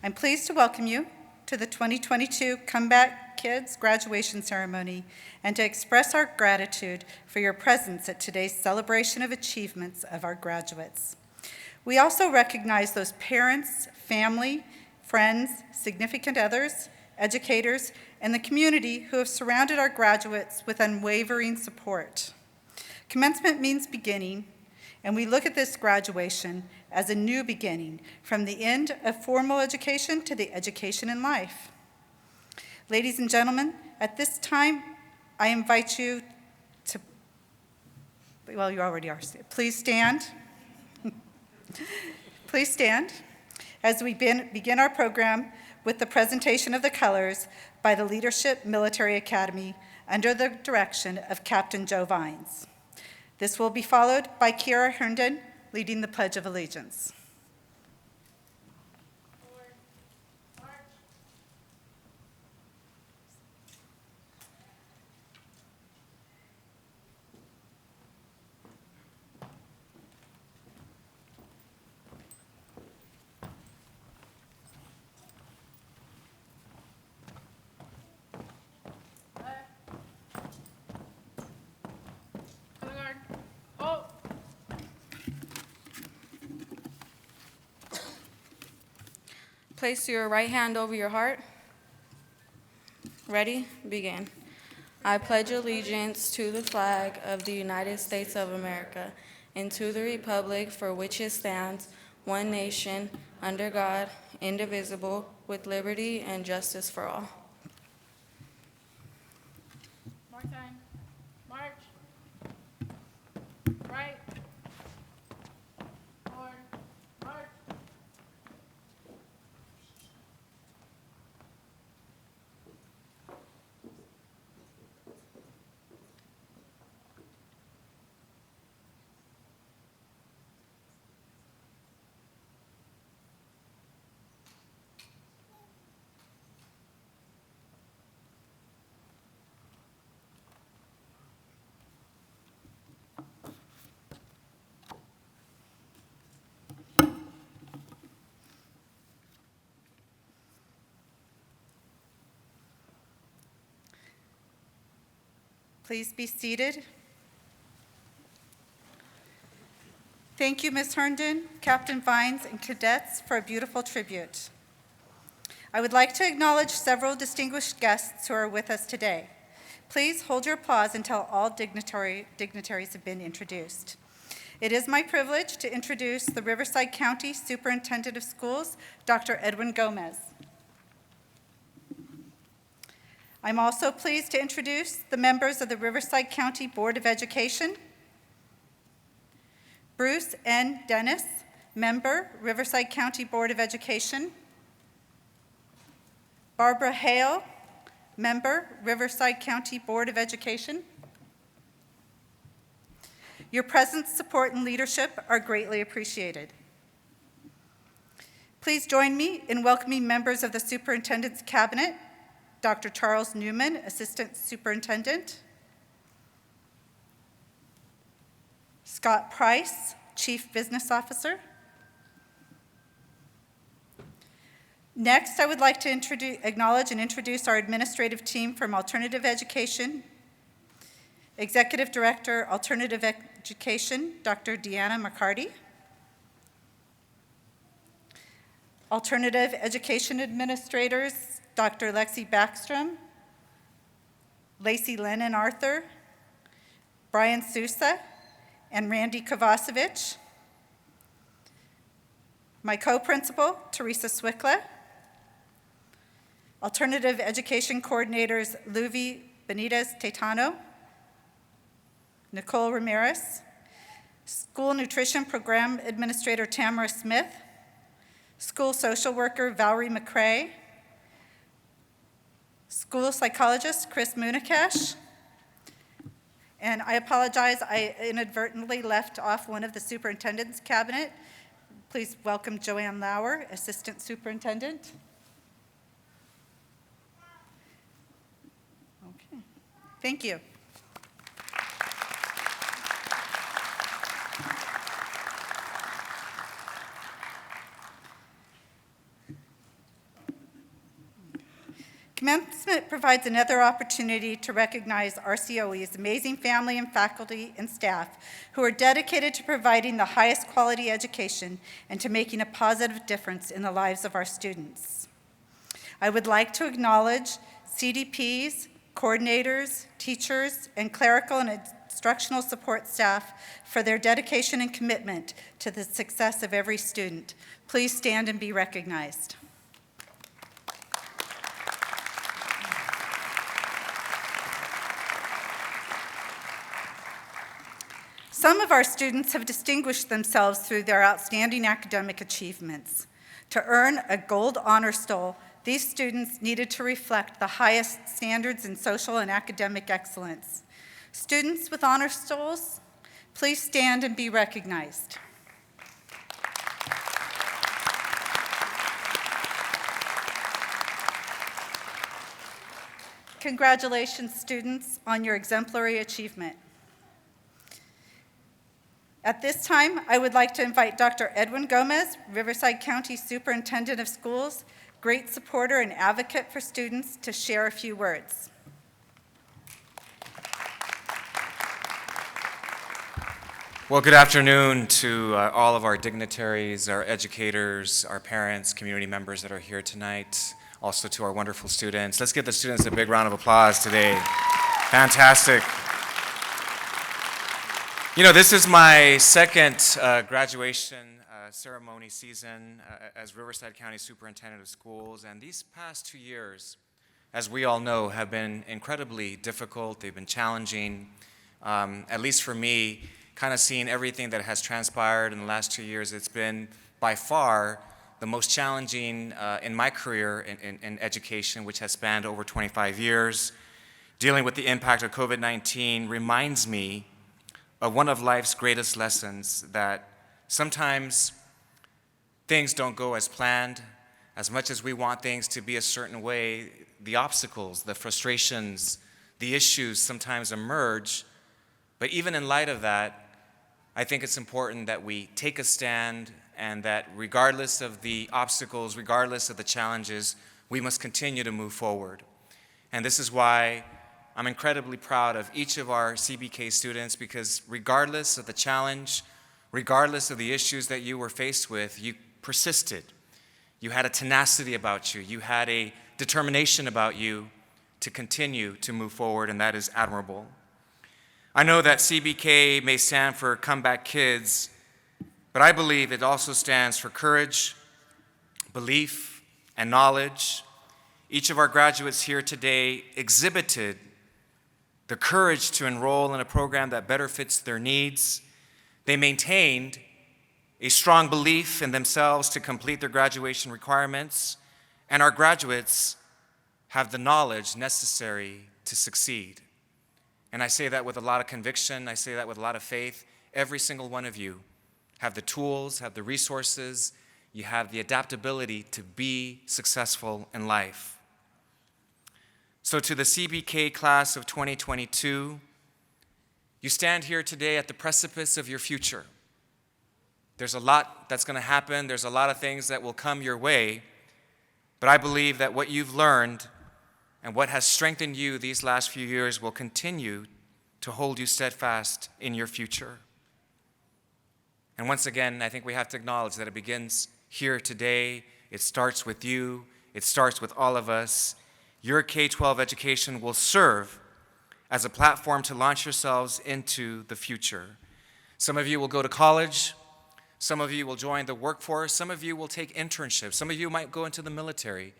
I'm pleased to welcome you to the 2022 Comeback Kids graduation ceremony and to express our gratitude for your presence at today's celebration of achievements of our graduates. We also recognize those parents, family, friends, significant others, educators, and the community who have surrounded our graduates with unwavering support. Commencement means beginning, and we look at this graduation as a new beginning, from the end of formal education to the education in life. Ladies and gentlemen, at this time, I invite you to, well, you already are. Please stand. Please stand as we begin our program with the presentation of the colors by the Leadership Military Academy under the direction of Captain Joe Vines. This will be followed by Kiara Herndon leading the Pledge of Allegiance. Place your right hand over your heart. Ready? Begin. I pledge allegiance to the flag of the United States of America and to the republic for which it stands, one nation, under God, indivisible, with liberty and justice for all. More time. March. Right. Forward. March. Please be seated. Thank you, Ms. Herndon, Captain Vines, and cadets for a beautiful tribute. I would like to acknowledge several distinguished guests who are with us today. Please hold your applause until all dignitaries have been introduced. It is my privilege to introduce the Riverside County Superintendent of Schools, Dr. Edwin Gomez. I'm also pleased to introduce the members of the Riverside County Board of Education. Bruce N. Dennis, member, Riverside County Board of Education. Barbara Hale, member, Riverside County Board of Education. Your presence, support, and leadership are greatly appreciated. Please join me in welcoming members of the Superintendent's Cabinet, Dr. Charles Newman, Assistant Superintendent. Scott Price, Chief Business Officer. Next, I would like to acknowledge and introduce our administrative team from Alternative Education. Executive Director, Alternative Education, Dr. Deanna McCarty. Alternative Education Administrators, Dr. Lexi Backstrom, Lacey Lennon Arthur, Brian Sousa, and Randy Kovacevic. My co-principal, Teresa Swickla. Alternative Education Coordinators, Luvi Benitez Tetano, Nicole Ramirez, School Nutrition Program Administrator Tamara Smith, School Social Worker Valerie McCrae, School Psychologist Chris Munakash, and I apologize, I inadvertently left off one of the superintendent's cabinet. Please welcome Joanne Lauer, Assistant Superintendent. Okay, thank you. Commencement provides another opportunity to recognize RCOE's amazing family and faculty and staff who are dedicated to providing the highest quality education and to making a positive difference in the lives of our students. I would like to acknowledge CDPs, coordinators, teachers, and clerical and instructional support staff for their dedication and commitment to the success of every student. Please stand and be recognized. Some of our students have distinguished themselves through their outstanding academic achievements. To earn a gold honor stole, these students needed to reflect the highest standards in social and academic excellence. Students with honor stoles, please stand and be recognized. Congratulations, students, on your exemplary achievement. At this time, I would like to invite Dr. Edwin Gomez, Riverside County Superintendent of Schools, great supporter and advocate for students, to share a few words. Well, good afternoon to all of our dignitaries, our educators, our parents, community members that are here tonight, also to our wonderful students. Let's give the students a big round of applause today. Fantastic. You know, this is my second graduation ceremony season as Riverside County Superintendent of Schools, and these past 2 years, as we all know, have been incredibly difficult. They've been challenging, at least for me, kind of seeing everything that has transpired in the last 2 years. It's been by far the most challenging in my career in education, which has spanned over 25 years. Dealing with the impact of COVID-19 reminds me of one of life's greatest lessons, that sometimes things don't go as planned. As much as we want things to be a certain way, the obstacles, the frustrations, the issues sometimes emerge. But even in light of that, I think it's important that we take a stand, and that regardless of the obstacles, regardless of the challenges, we must continue to move forward. And this is why I'm incredibly proud of each of our CBK students, because regardless of the challenge, regardless of the issues that you were faced with, you persisted. You had a tenacity about you. You had a determination about you to continue to move forward, and that is admirable. I know that CBK may stand for Comeback Kids, but I believe it also stands for courage, belief, and knowledge. Each of our graduates here today exhibited the courage to enroll in a program that better fits their needs. They maintained a strong belief in themselves to complete their graduation requirements, and our graduates have the knowledge necessary to succeed. And I say that with a lot of conviction, I say that with a lot of faith. Every single one of you have the tools, have the resources, you have the adaptability to be successful in life. So to the CBK class of 2022, you stand here today at the precipice of your future. There's a lot that's going to happen. There's a lot of things that will come your way. But I believe that what you've learned and what has strengthened you these last few years will continue to hold you steadfast in your future. And once again, I think we have to acknowledge that it begins here today. It starts with you. It starts with all of us. Your K-12 education will serve as a platform to launch yourselves into the future. Some of you will go to college. Some of you will join the workforce. Some of you will take internships. Some of you might go into the military.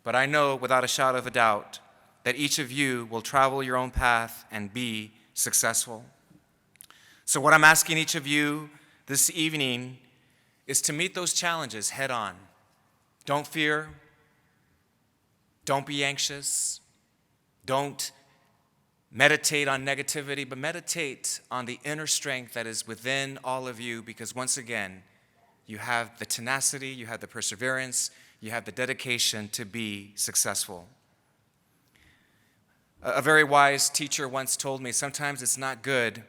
But I know without a shadow of a doubt that each of you will travel your own path and be successful. So what I'm asking each of you this evening is to meet those challenges head on. Don't fear. Don't be anxious. Don't meditate on negativity, but meditate on the inner strength that is within all of you, because once again, you have the tenacity, you have the perseverance, you have the dedication to be successful. A very wise teacher once told me, sometimes it's not good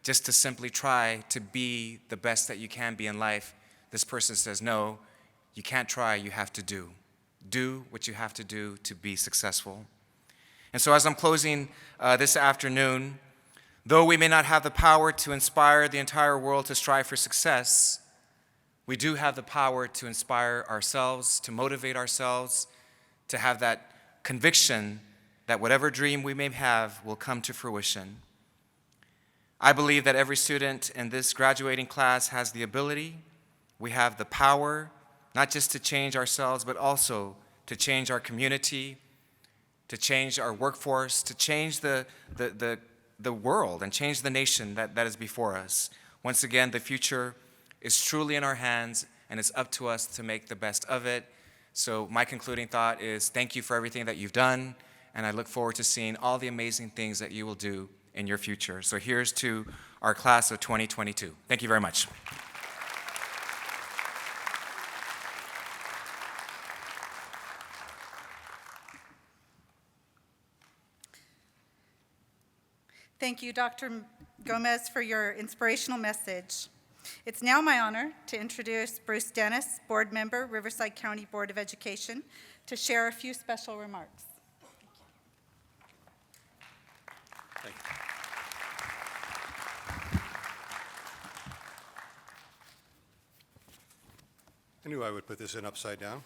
just to simply try to be the best that you can be in life. This person says, no, you can't try, you have to do. Do what you have to do to be successful. And so as I'm closing this afternoon, though we may not have the power to inspire the entire world to strive for success, we do have the power to inspire ourselves, to motivate ourselves, to have that conviction that whatever dream we may have will come to fruition. I believe that every student in this graduating class has the ability, we have the power, not just to change ourselves, but also to change our community, to change our workforce, to change the world and change the nation that is before us. Once again, the future is truly in our hands, and it's up to us to make the best of it. So my concluding thought is thank you for everything that you've done, and I look forward to seeing all the amazing things that you will do in your future. So here's to our class of 2022. Thank you very much. Thank you, Dr. Gomez, for your inspirational message. It's now my honor to introduce Bruce Dennis, board member, Riverside County Board of Education, to share a few special remarks. Thank you. I knew I would put this in upside down.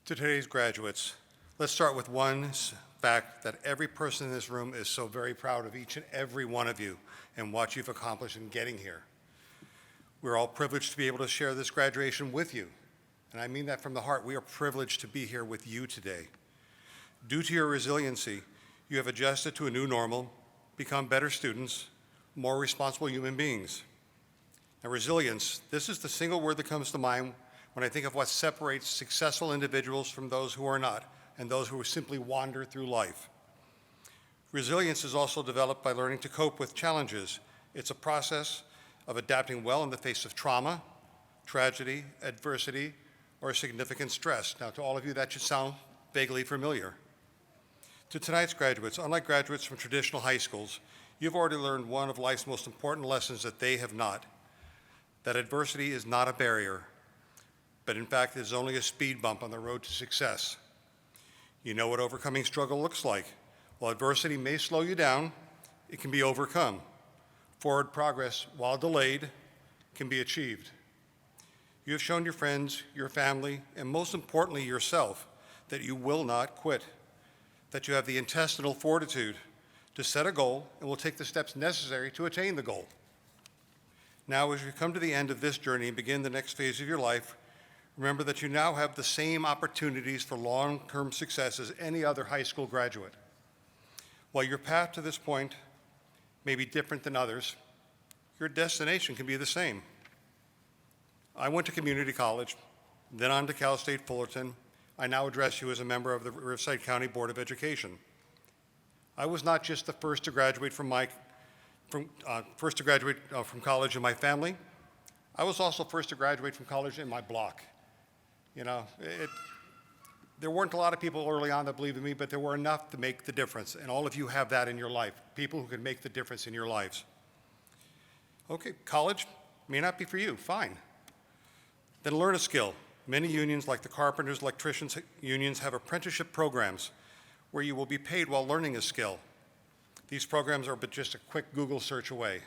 To today's graduates, let's start with one fact that every person in this room is so very proud of each and every one of you and what you've accomplished in getting here. We're all privileged to be able to share this graduation with you. And I mean that from the heart. We are privileged to be here with you today. Due to your resiliency, you have adjusted to a new normal, become better students, more responsible human beings. Now, resilience, this is the single word that comes to mind when I think of what separates successful individuals from those who are not, and those who simply wander through life. Resilience is also developed by learning to cope with challenges. It's a process of adapting well in the face of trauma, tragedy, adversity, or significant stress. Now, to all of you, that should sound vaguely familiar. To tonight's graduates, unlike graduates from traditional high schools, you've already learned one of life's most important lessons that they have not, that adversity is not a barrier, but in fact is only a speed bump on the road to success. You know what overcoming struggle looks like. While adversity may slow you down, it can be overcome. Forward progress, while delayed, can be achieved. You have shown your friends, your family, and most importantly yourself, that you will not quit, that you have the intestinal fortitude to set a goal and will take the steps necessary to attain the goal. Now, as you come to the end of this journey and begin the next phase of your life, remember that you now have the same opportunities for long-term success as any other high school graduate. While your path to this point may be different than others, your destination can be the same. I went to community college, then on to Cal State Fullerton. I now address you as a member of the Riverside County Board of Education. I was not just the first to graduate from college in my family. I was also first to graduate from college in my block. You know, there weren't a lot of people early on that believed in me, but there were enough to make the difference. And all of you have that in your life, people who can make the difference in your lives. Okay, college may not be for you, fine. Then learn a skill. Many unions, like the carpenters, electricians unions, have apprenticeship programs where you will be paid while learning a skill. These programs are but just a quick Google search away.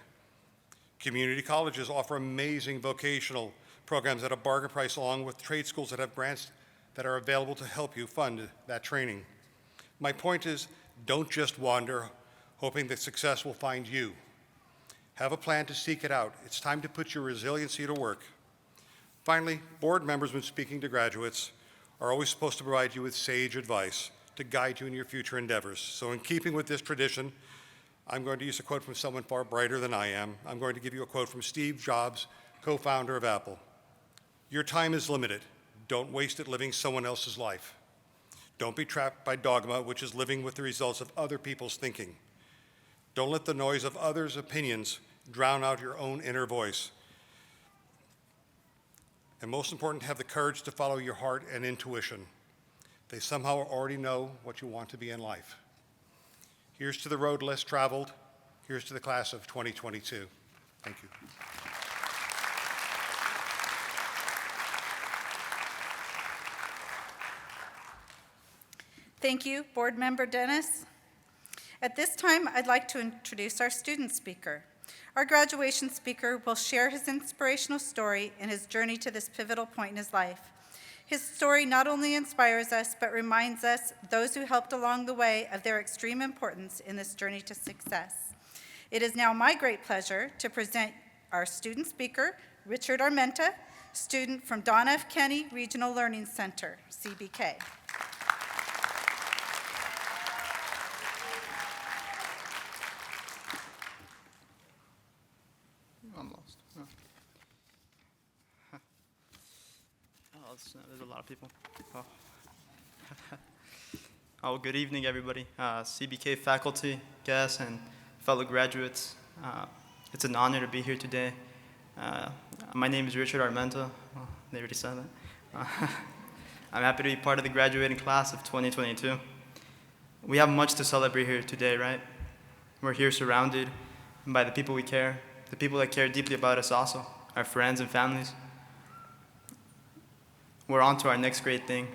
Community colleges offer amazing vocational programs at a bargain price, along with trade schools that have grants that are available to help you fund that training. My point is, don't just wander hoping that success will find you. Have a plan to seek it out. It's time to put your resiliency to work. Finally, board members, when speaking to graduates, are always supposed to provide you with sage advice to guide you in your future endeavors. So in keeping with this tradition, I'm going to use a quote from someone far brighter than I am. I'm going to give you a quote from Steve Jobs, co-founder of Apple. Your time is limited. Don't waste it living someone else's life. Don't be trapped by dogma, which is living with the results of other people's thinking. Don't let the noise of others' opinions drown out your own inner voice. And most important, have the courage to follow your heart and intuition. They somehow already know what you want to be in life. Here's to the road less traveled. Here's to the class of 2022. Thank you. Thank you, Board Member Dennis. At this time, I'd like to introduce our student speaker. Our graduation speaker will share his inspirational story and his journey to this pivotal point in his life. His story not only inspires us, but reminds us, those who helped along the way, of their extreme importance in this journey to success. It is now my great pleasure to present our student speaker, Richard Armenta, student from Don F. Kenny Regional Learning Center, CBK. I'm lost. There's a lot of people. Oh. Oh, good evening, everybody. CBK faculty, guests, and fellow graduates. It's an honor to be here today. My name is Richard Armenta. Oh, they already said that. I'm happy to be part of the graduating class of 2022. We have much to celebrate here today, right? We're here surrounded by the people we care, the people that care deeply about us also, our friends and families. We're on to our next great thing.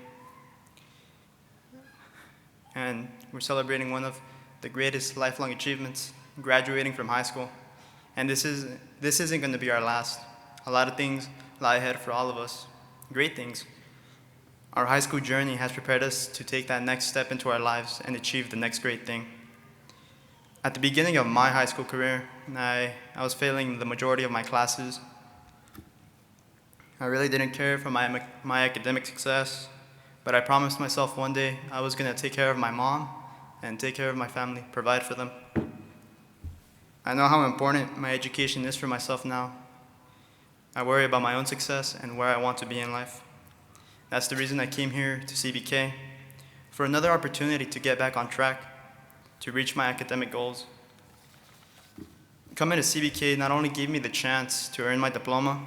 And we're celebrating one of the greatest lifelong achievements, graduating from high school. And this isn't going to be our last. A lot of things lie ahead for all of us, great things. Our high school journey has prepared us to take that next step into our lives and achieve the next great thing. At the beginning of my high school career, I was failing the majority of my classes. I really didn't care for my academic success, but I promised myself one day I was going to take care of my mom and take care of my family, provide for them. I know how important my education is for myself now. I worry about my own success and where I want to be in life. That's the reason I came here to CBK, for another opportunity to get back on track, to reach my academic goals. Coming to CBK not only gave me the chance to earn my diploma,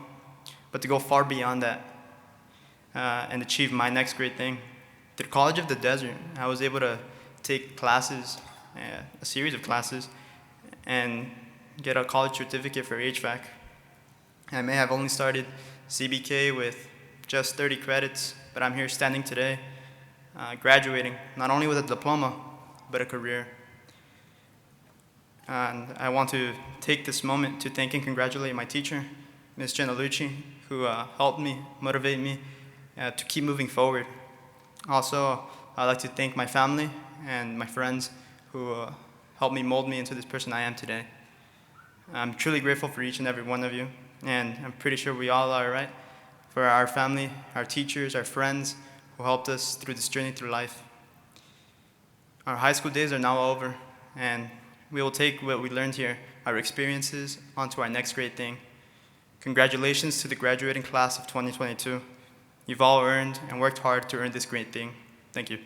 but to go far beyond that and achieve my next great thing. Through College of the Desert, I was able to take classes, a series of classes, and get a college certificate for HVAC. I may have only started CBK with just 30 credits, but I'm here standing today, graduating, not only with a diploma, but a career. And I want to take this moment to thank and congratulate my teacher, Ms. Genalucci, who helped me, motivate me to keep moving forward. Also, I'd like to thank my family and my friends who helped me mold me into this person I am today. I'm truly grateful for each and every one of you, and I'm pretty sure we all are, right? For our family, our teachers, our friends who helped us through this journey through life. Our high school days are now over, and we will take what we learned here, our experiences, onto our next great thing. Congratulations to the graduating class of 2022. You've all earned and worked hard to earn this great thing. Thank you.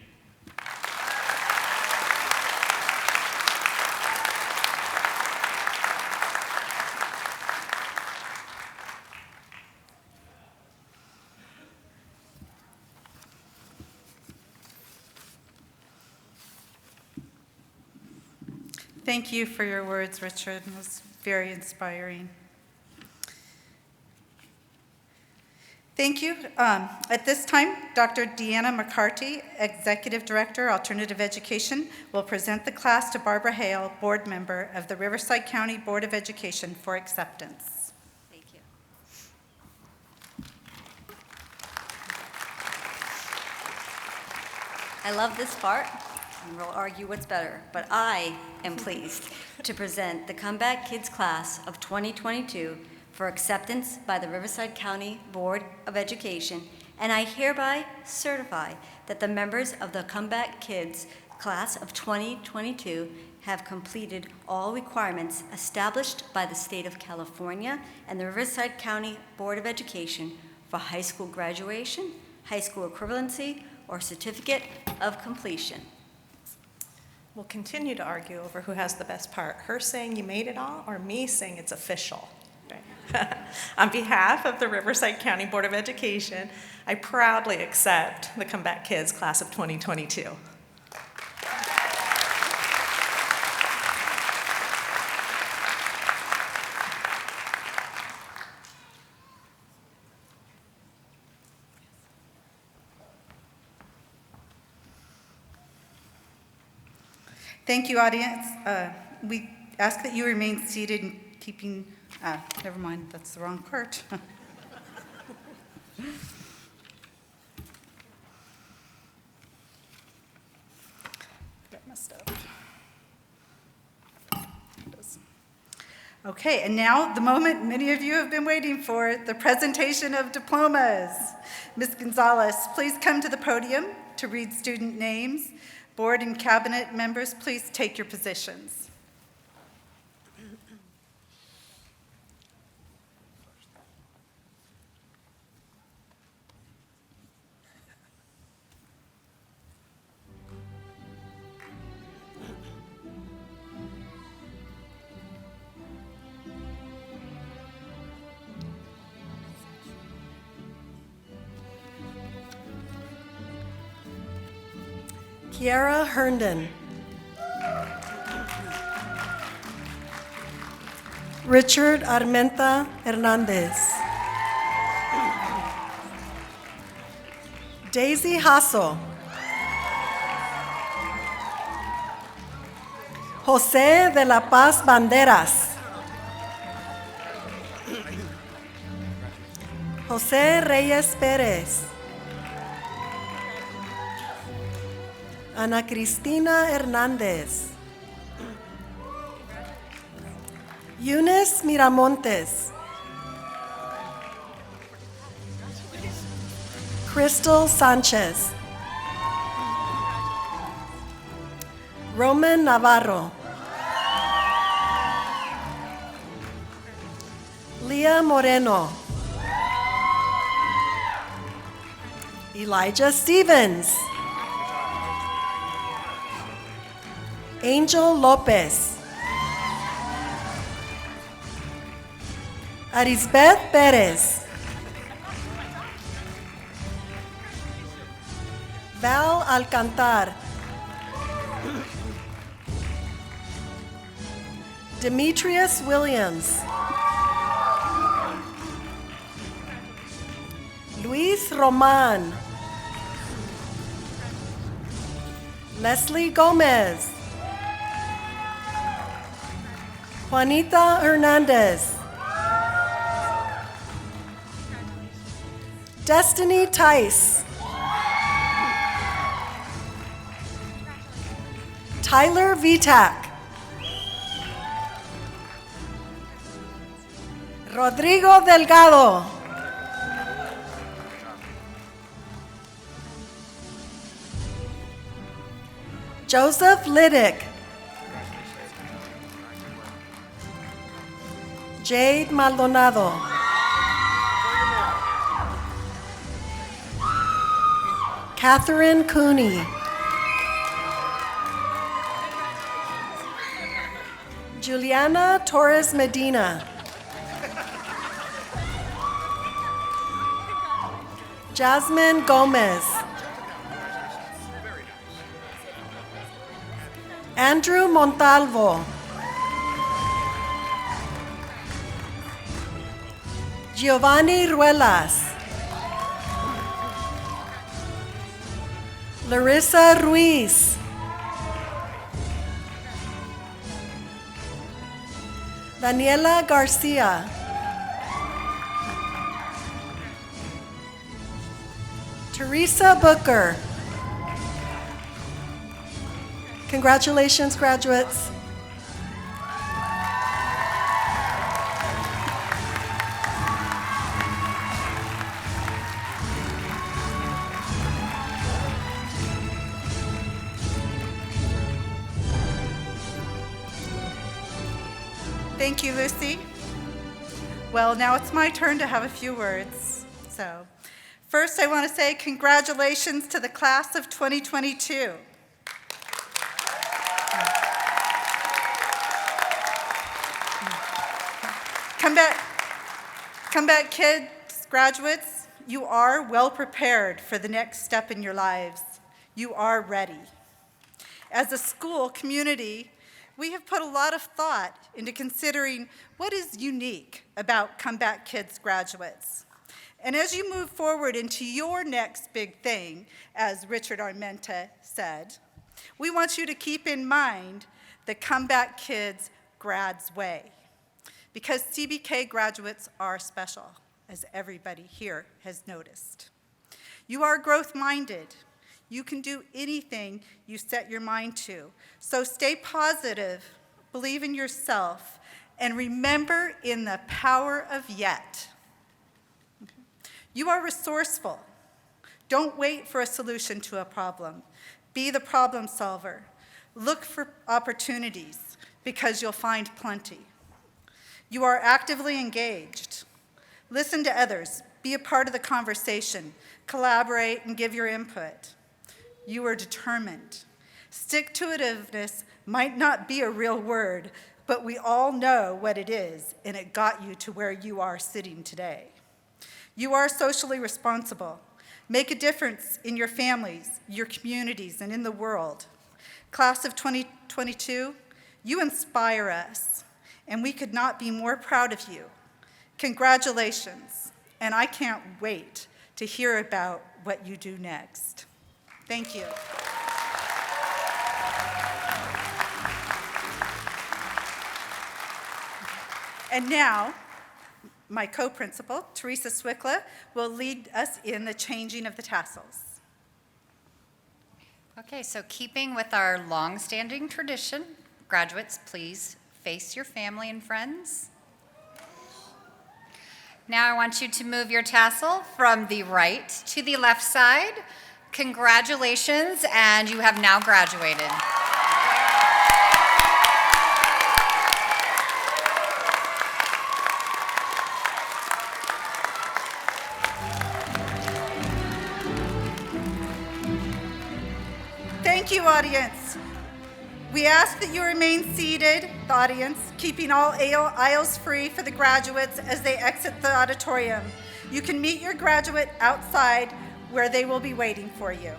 Thank you for your words, Richard. It was very inspiring. Thank you. At this time, Dr. Deanna McCarty, Executive Director, Alternative Education, will present the class to Barbara Hale, Board Member of the Riverside County Board of Education, for acceptance. Thank you. I love this part, and we'll argue what's better, but I am pleased to present the Comeback Kids class of 2022 for acceptance by the Riverside County Board of Education, and I hereby certify that the members of the Comeback Kids class of 2022 have completed all requirements established by the state of California and the Riverside County Board of Education for high school graduation, high school equivalency, or certificate of completion. We'll continue to argue over who has the best part, her saying you made it all or me saying it's official. On behalf of the Riverside County Board of Education, I proudly accept the Comeback Kids class of 2022. Thank you, audience. We ask that you remain seated and keeping, never mind, that's the wrong part. Got messed up. Okay, and now the moment many of you have been waiting for, the presentation of diplomas. Ms. Gonzalez, please come to the podium to read student names. Board and cabinet members, please take your positions. Kiara Herndon. Richard Armenta Hernandez. Daisy Hasso. José de la Paz Banderas. José Reyes Pérez. Ana Cristina Hernández. Eunice Miramontes. Crystal Sanchez. Roman Navarro. Leah Moreno. Elijah Stevens. Angel Lopez. Arisbeth Perez. Val Alcantar. Demetrius Williams. Luis Roman. Leslie Gomez. Juanita Hernandez. Destiny Tice. Tyler Vitak. Rodrigo Delgado. Joseph Liddick. Jade Maldonado. Catherine Cooney. Juliana Torres Medina. Jasmine Gomez. Andrew Montalvo. Giovanni Ruelas. Larissa Ruiz. Daniela Garcia. Teresa Booker. Congratulations, graduates. Thank you, Lucy. Well, now it's my turn to have a few words. So, first I want to say congratulations to the class of 2022. Comeback kids, graduates, you are well prepared for the next step in your lives. You are ready. As a school community, we have put a lot of thought into considering what is unique about Comeback Kids graduates. And as you move forward into your next big thing, as Richard Armenta said, we want you to keep in mind the Comeback Kids Grad's Way. Because CBK graduates are special, as everybody here has noticed. You are growth-minded. You can do anything you set your mind to. So stay positive, believe in yourself, and remember in the power of yet. You are resourceful. Don't wait for a solution to a problem. Be the problem solver. Look for opportunities, because you'll find plenty. You are actively engaged. Listen to others. Be a part of the conversation. Collaborate and give your input. You are determined. Stick-to-itiveness might not be a real word, but we all know what it is, and it got you to where you are sitting today. You are socially responsible. Make a difference in your families, your communities, and in the world. Class of 2022, you inspire us, and we could not be more proud of you. Congratulations, and I can't wait to hear about what you do next. Thank you. And now, my co-principal, Teresa Swickla, will lead us in the changing of the tassels. Okay, so keeping with our long-standing tradition, graduates, please face your family and friends. Now I want you to move your tassel from the right to the left side. Congratulations, and you have now graduated. Thank you, audience. We ask that you remain seated, the audience, keeping all aisles free for the graduates as they exit the auditorium. You can meet your graduate outside where they will be waiting for you.